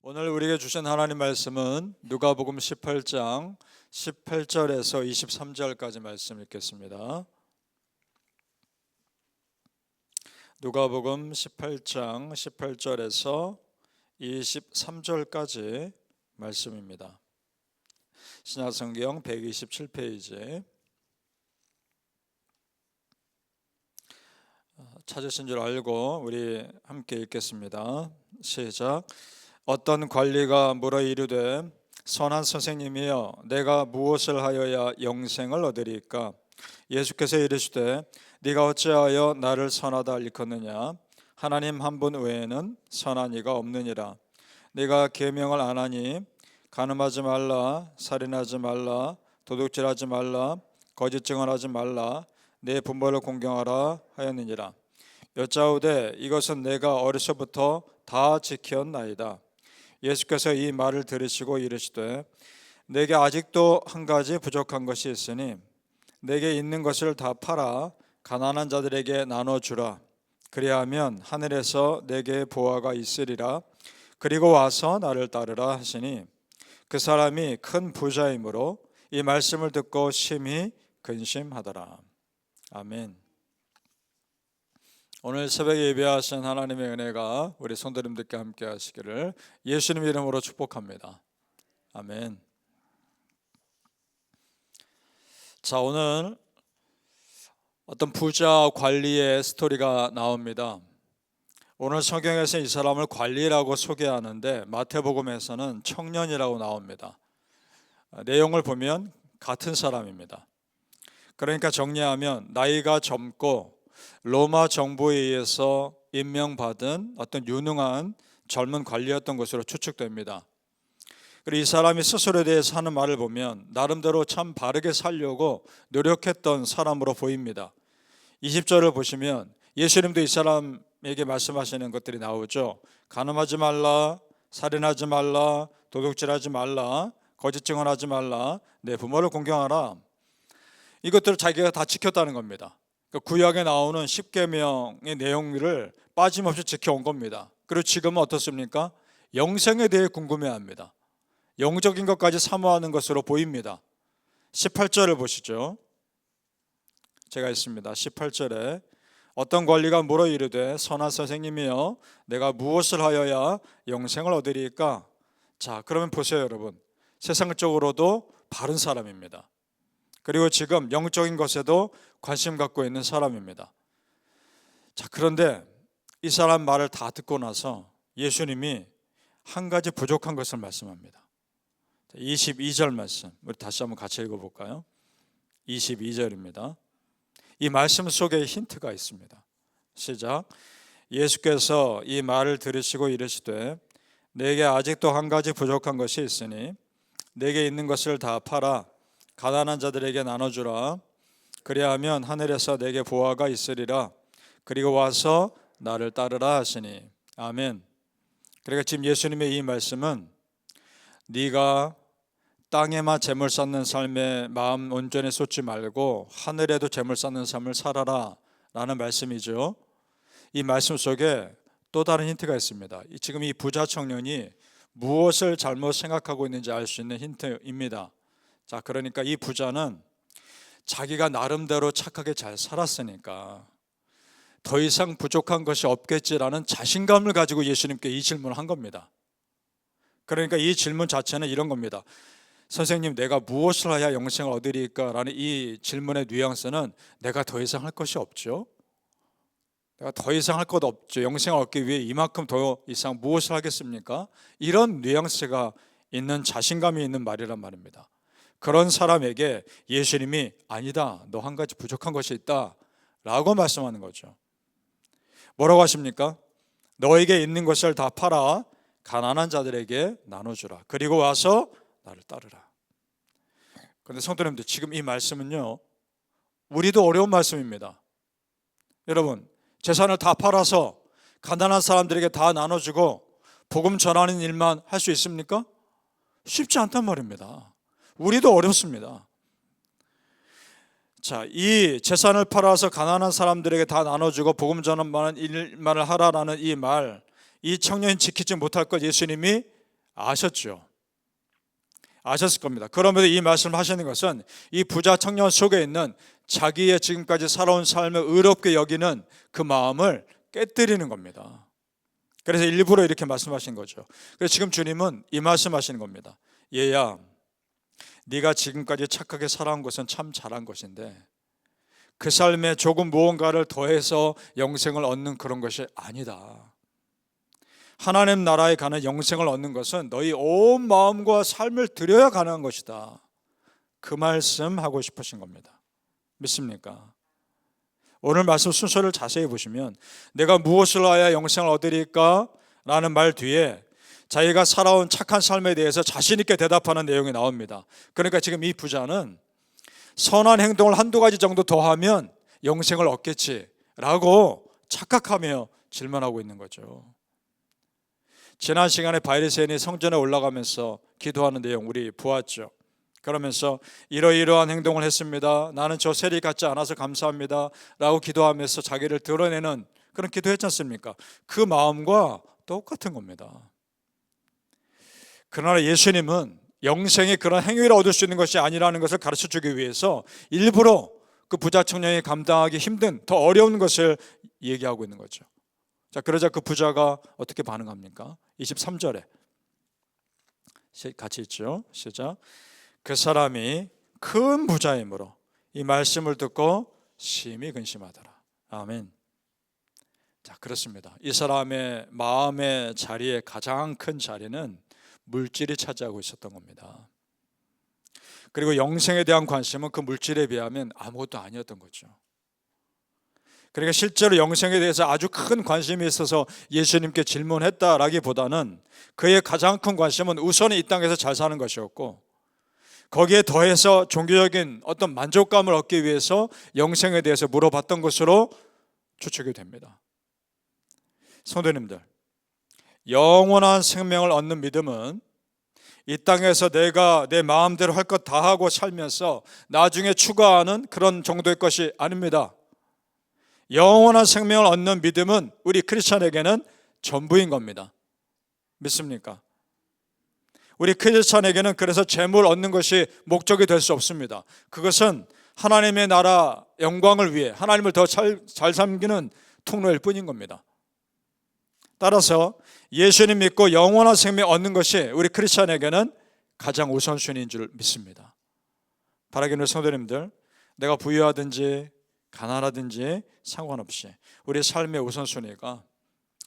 오늘 우리에게 주신 하나님 말씀은 누가복음 18장 18절에서 23절까지 말씀 읽겠습니다. 누가복음 18장 18절에서 23절까지 말씀입니다. 신약성경 127페이지. 찾으신 줄 알고 우리 함께 읽겠습니다. 시작. 어떤 관리가 물어 이르되 선한 선생님이여 내가 무엇을 하여야 영생을 얻으리까? 예수께서 이르시되 네가 어찌하여 나를 선하다 일컫느냐? 하나님 한 분 외에는 선한 이가 없느니라. 네가 계명을 안 하니 간음하지 말라, 살인하지 말라, 도둑질하지 말라, 거짓 증언하지 말라, 내 부모를 공경하라 하였느니라. 여짜오되 이것은 내가 어려서부터 다 지켰나이다. 예수께서 이 말을 들으시고 이르시되 내게 아직도 한 가지 부족한 것이 있으니 내게 있는 것을 다 팔아 가난한 자들에게 나눠주라. 그리하면 하늘에서 내게 보화가 있으리라. 그리고 와서 나를 따르라 하시니 그 사람이 큰 부자이므로 이 말씀을 듣고 심히 근심하더라. 아멘. 오늘 새벽에 예배하신 하나님의 은혜가 우리 성도님들께 함께 하시기를 예수님 이름으로 축복합니다. 아멘. 자, 오늘 어떤 부자 관리의 스토리가 나옵니다. 오늘 성경에서 이 사람을 관리라고 소개하는데 마태복음에서는 청년이라고 나옵니다. 내용을 보면 같은 사람입니다. 그러니까 정리하면 나이가 젊고 로마 정부에 의해서 임명받은 어떤 유능한 젊은 관리였던 것으로 추측됩니다. 그리고 이 사람이 스스로에 대해서 하는 말을 보면 나름대로 참 바르게 살려고 노력했던 사람으로 보입니다. 20절을 보시면 예수님도 이 사람에게 말씀하시는 것들이 나오죠. 간음하지 말라, 살인하지 말라, 도둑질하지 말라, 거짓 증언하지 말라, 내 부모를 공경하라. 이것들을 자기가 다 지켰다는 겁니다. 구약에 나오는 10계명의 내용들을 빠짐없이 지켜온 겁니다. 그리고 지금은 어떻습니까? 영생에 대해 궁금해합니다. 영적인 것까지 사모하는 것으로 보입니다. 18절을 보시죠. 제가 있습니다. 18절에 어떤 관리가 물어 이르되 선한 선생님이여 내가 무엇을 하여야 영생을 얻으리까? 자, 그러면 보세요 여러분. 세상적으로도 바른 사람입니다. 그리고 지금 영적인 것에도 관심 갖고 있는 사람입니다. 자, 그런데 이 사람 말을 다 듣고 나서 예수님이 한 가지 부족한 것을 말씀합니다. 22절 말씀 우리 다시 한번 같이 읽어볼까요? 22절입니다. 이 말씀 속에 힌트가 있습니다. 시작. 예수께서 이 말을 들으시고 이르시되 내게 아직도 한 가지 부족한 것이 있으니 내게 있는 것을 다 팔아 가난한 자들에게 나눠주라. 그리하면 하늘에서 내게 보화가 있으리라. 그리고 와서 나를 따르라 하시니 아멘. 그러니까 지금 예수님의 이 말씀은 네가 땅에만 재물 쌓는 삶에 마음 온전히 쏟지 말고 하늘에도 재물 쌓는 삶을 살아라 라는 말씀이죠. 이 말씀 속에 또 다른 힌트가 있습니다. 지금 이 부자 청년이 무엇을 잘못 생각하고 있는지 알 수 있는 힌트입니다. 자, 그러니까 이 부자는 자기가 나름대로 착하게 잘 살았으니까 더 이상 부족한 것이 없겠지라는 자신감을 가지고 예수님께 이 질문을 한 겁니다. 그러니까 이 질문 자체는 이런 겁니다. 선생님, 내가 무엇을 해야 영생을 얻으리까? 라는 이 질문의 뉘앙스는 내가 더 이상 할 것이 없죠. 내가 더 이상 할 것 없죠. 영생을 얻기 위해 이만큼 더 이상 무엇을 하겠습니까? 이런 뉘앙스가 있는 자신감이 있는 말이란 말입니다. 그런 사람에게 예수님이 아니다, 너 한 가지 부족한 것이 있다 라고 말씀하는 거죠. 뭐라고 하십니까? 너에게 있는 것을 다 팔아 가난한 자들에게 나눠주라. 그리고 와서 나를 따르라. 그런데 성도님들, 지금 이 말씀은요 우리도 어려운 말씀입니다. 여러분, 재산을 다 팔아서 가난한 사람들에게 다 나눠주고 복음 전하는 일만 할 수 있습니까? 쉽지 않단 말입니다. 우리도 어렵습니다. 자, 이 재산을 팔아서 가난한 사람들에게 다 나눠주고 복음 전하는 일만을 하라라는 이 말, 이 청년이 지키지 못할 것 예수님이 아셨죠? 아셨을 겁니다. 그러면서 이 말씀을 하시는 것은 이 부자 청년 속에 있는 자기의 지금까지 살아온 삶을 의롭게 여기는 그 마음을 깨뜨리는 겁니다. 그래서 일부러 이렇게 말씀하신 거죠. 그래서 지금 주님은 이 말씀하시는 겁니다. 얘야, 네가 지금까지 착하게 살아온 것은 참 잘한 것인데 그 삶에 조금 무언가를 더해서 영생을 얻는 그런 것이 아니다. 하나님 나라에 가는 영생을 얻는 것은 너희 온 마음과 삶을 들여야 가능한 것이다. 그 말씀 하고 싶으신 겁니다. 믿습니까? 오늘 말씀 순서를 자세히 보시면 내가 무엇을 하여야 영생을 얻으리까? 라는 말 뒤에 자기가 살아온 착한 삶에 대해서 자신 있게 대답하는 내용이 나옵니다. 그러니까 지금 이 부자는 선한 행동을 한두 가지 정도 더 하면 영생을 얻겠지라고 착각하며 질문하고 있는 거죠. 지난 시간에 바리새인이 성전에 올라가면서 기도하는 내용 우리 보았죠. 그러면서 이러이러한 행동을 했습니다. 나는 저 세리 같지 않아서 감사합니다 라고 기도하면서 자기를 드러내는 그런 기도했지 않습니까? 그 마음과 똑같은 겁니다. 그러나 예수님은 영생의 그런 행위를 얻을 수 있는 것이 아니라는 것을 가르쳐주기 위해서 일부러 그 부자 청년이 감당하기 힘든 더 어려운 것을 얘기하고 있는 거죠. 자, 그러자 그 부자가 어떻게 반응합니까? 23절에 같이 있죠. 시작. 그 사람이 큰 부자이므로 이 말씀을 듣고 심히 근심하더라. 아멘. 자, 그렇습니다. 이 사람의 마음의 자리에 가장 큰 자리는 물질이 차지하고 있었던 겁니다. 그리고 영생에 대한 관심은 그 물질에 비하면 아무것도 아니었던 거죠. 그러니까 실제로 영생에 대해서 아주 큰 관심이 있어서 예수님께 질문했다라기보다는 그의 가장 큰 관심은 우선 이 땅에서 잘 사는 것이었고 거기에 더해서 종교적인 어떤 만족감을 얻기 위해서 영생에 대해서 물어봤던 것으로 추측이 됩니다. 성도님들, 영원한 생명을 얻는 믿음은 이 땅에서 내가 내 마음대로 할 것 다 하고 살면서 나중에 추가하는 그런 정도의 것이 아닙니다. 영원한 생명을 얻는 믿음은 우리 크리스찬에게는 전부인 겁니다. 믿습니까? 우리 크리스찬에게는 그래서 재물 얻는 것이 목적이 될 수 없습니다. 그것은 하나님의 나라 영광을 위해 하나님을 더 잘 섬기는 통로일 뿐인 겁니다. 따라서 예수님 믿고 영원한 생명 얻는 것이 우리 크리스찬에게는 가장 우선순위인 줄 믿습니다. 바라기는 성도님들, 내가 부유하든지 가난하든지 상관없이 우리 삶의 우선순위가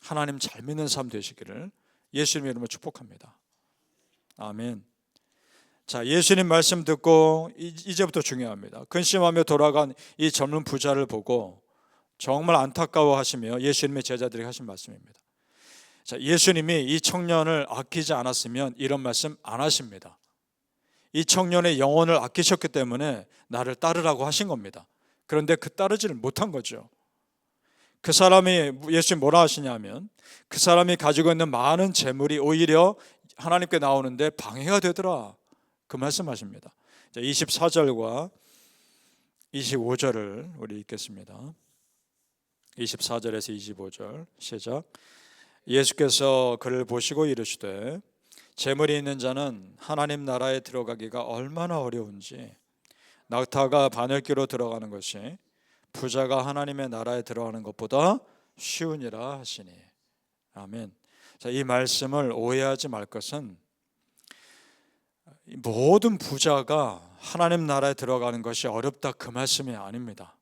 하나님 잘 믿는 삶 되시기를 예수님의 이름으로 축복합니다. 아멘. 자, 예수님 말씀 듣고 이제부터 중요합니다. 근심하며 돌아간 이 젊은 부자를 보고 정말 안타까워하시며 예수님의 제자들이 하신 말씀입니다. 자, 예수님이 이 청년을 아끼지 않았으면 이런 말씀 안 하십니다. 이 청년의 영혼을 아끼셨기 때문에 나를 따르라고 하신 겁니다. 그런데 그 따르지를 못한 거죠. 그 사람이 예수님 뭐라 하시냐면 그 사람이 가지고 있는 많은 재물이 오히려 하나님께 나오는데 방해가 되더라. 그 말씀하십니다. 24절과 25절을 우리 읽겠습니다. 24절에서 25절 시작. 예수께서 그를 보시고 이르시되 재물이 있는 자는 하나님 나라에 들어가기가 얼마나 어려운지 낙타가 바늘귀로 들어가는 것이 부자가 하나님의 나라에 들어가는 것보다 쉬우니라 하시니. 아멘. 자, 이 말씀을 오해하지 말 것은 모든 부자가 하나님 나라에 들어가는 것이 어렵다 그 말씀이 아닙니다.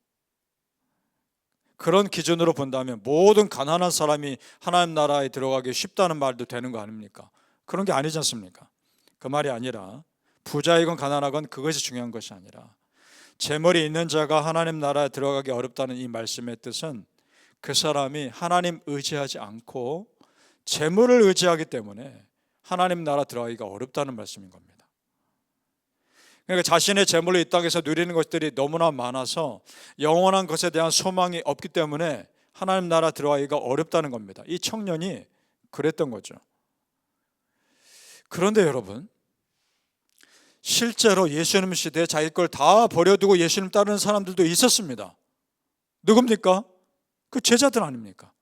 그런 기준으로 본다면 모든 가난한 사람이 하나님 나라에 들어가기 쉽다는 말도 되는 거 아닙니까? 그런 게 아니지 않습니까? 그 말이 아니라 부자이건 가난하건 그것이 중요한 것이 아니라 재물이 있는 자가 하나님 나라에 들어가기 어렵다는 이 말씀의 뜻은 그 사람이 하나님 의지하지 않고 재물을 의지하기 때문에 하나님 나라 들어가기가 어렵다는 말씀인 겁니다. 그러니까 자신의 재물로 이 땅에서 누리는 것들이 너무나 많아서 영원한 것에 대한 소망이 없기 때문에 하나님 나라 들어가기가 어렵다는 겁니다. 이 청년이 그랬던 거죠. 그런데 여러분, 실제로 예수님 시대에 자기 걸 다 버려두고 예수님 따르는 사람들도 있었습니다. 누굽니까? 그 제자들 아닙니까?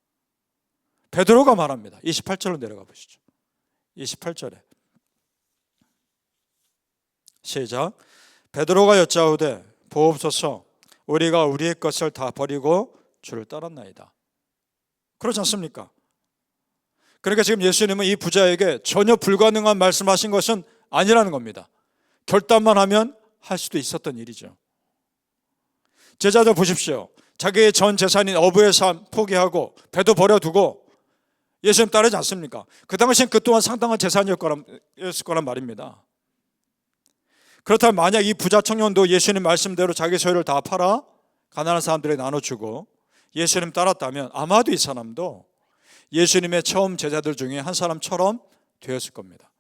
베드로가 말합니다. 28절로 내려가 보시죠. 28절에 시작. 베드로가 여짜오되 보옵소서, 우리가 우리의 것을 다 버리고 주를 따랐나이다. 그렇지 않습니까? 그러니까 지금 예수님은 이 부자에게 전혀 불가능한 말씀하신 것은 아니라는 겁니다. 결단만 하면 할 수도 있었던 일이죠. 제자들 보십시오. 자기의 전 재산인 어부의 삶 포기하고 배도 버려두고 예수님 따르지 않습니까? 그 당시엔 그 또한 상당한 재산이었을 거란 말입니다. 그렇다면 만약 이 부자 청년도 예수님 말씀대로 자기 소유를 다 팔아 가난한 사람들에게 나눠주고 예수님 따랐다면 아마도 이 사람도 예수님의 처음 제자들 중에 한 사람처럼 되었을 겁니다.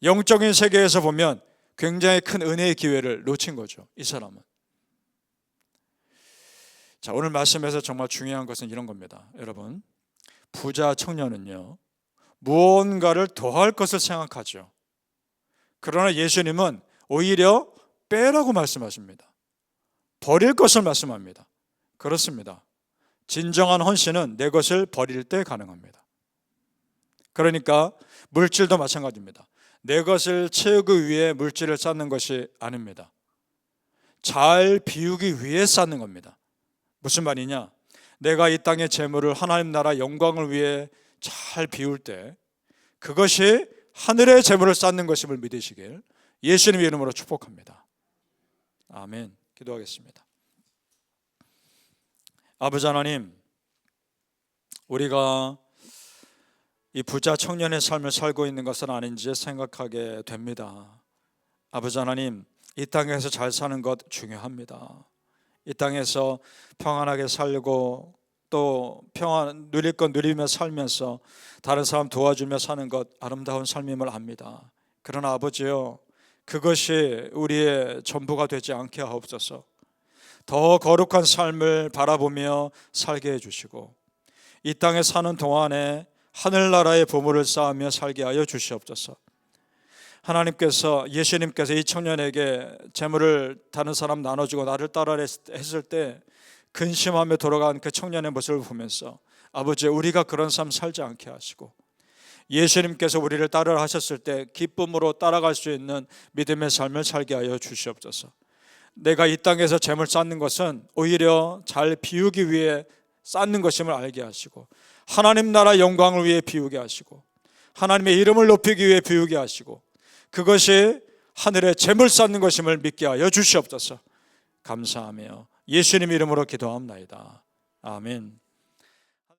영적인 세계에서 보면 굉장히 큰 은혜의 기회를 놓친 거죠, 이 사람은. 자, 오늘 말씀에서 정말 중요한 것은 이런 겁니다. 여러분, 부자 청년은요, 무언가를 더할 것을 생각하죠. 그러나 예수님은 오히려 빼라고 말씀하십니다. 버릴 것을 말씀합니다. 그렇습니다. 진정한 헌신은 내 것을 버릴 때 가능합니다. 그러니까 물질도 마찬가지입니다. 내 것을 채우기 위해 물질을 쌓는 것이 아닙니다. 잘 비우기 위해 쌓는 겁니다. 무슨 말이냐? 내가 이 땅의 재물을 하나님 나라 영광을 위해 잘 비울 때 그것이 하늘의 재물을 쌓는 것임을 믿으시길 예수님의 이름으로 축복합니다. 아멘. 기도하겠습니다. 아버지 하나님, 우리가 이 부자 청년의 삶을 살고 있는 것은 아닌지 생각하게 됩니다. 아버지 하나님, 이 땅에서 잘 사는 것 중요합니다. 이 땅에서 평안하게 살고 또 평안 누릴 것 누리며 살면서 다른 사람 도와주며 사는 것 아름다운 삶임을 압니다. 그러나 아버지요, 그것이 우리의 전부가 되지 않게 하옵소서. 더 거룩한 삶을 바라보며 살게 해주시고 이 땅에 사는 동안에 하늘나라의 보물을 쌓으며 살게 하여 주시옵소서. 하나님께서, 예수님께서 이 청년에게 재물을 다른 사람 나눠주고 나를 따라 했을 때 근심하며 돌아간 그 청년의 모습을 보면서 아버지, 우리가 그런 삶 살지 않게 하시고 예수님께서 우리를 따르라 하셨을 때 기쁨으로 따라갈 수 있는 믿음의 삶을 살게 하여 주시옵소서. 내가 이 땅에서 재물 쌓는 것은 오히려 잘 비우기 위해 쌓는 것임을 알게 하시고 하나님 나라 영광을 위해 비우게 하시고 하나님의 이름을 높이기 위해 비우게 하시고 그것이 하늘에 재물 쌓는 것임을 믿게 하여 주시옵소서. 감사하며 예수님 이름으로 기도합나이다. 아멘.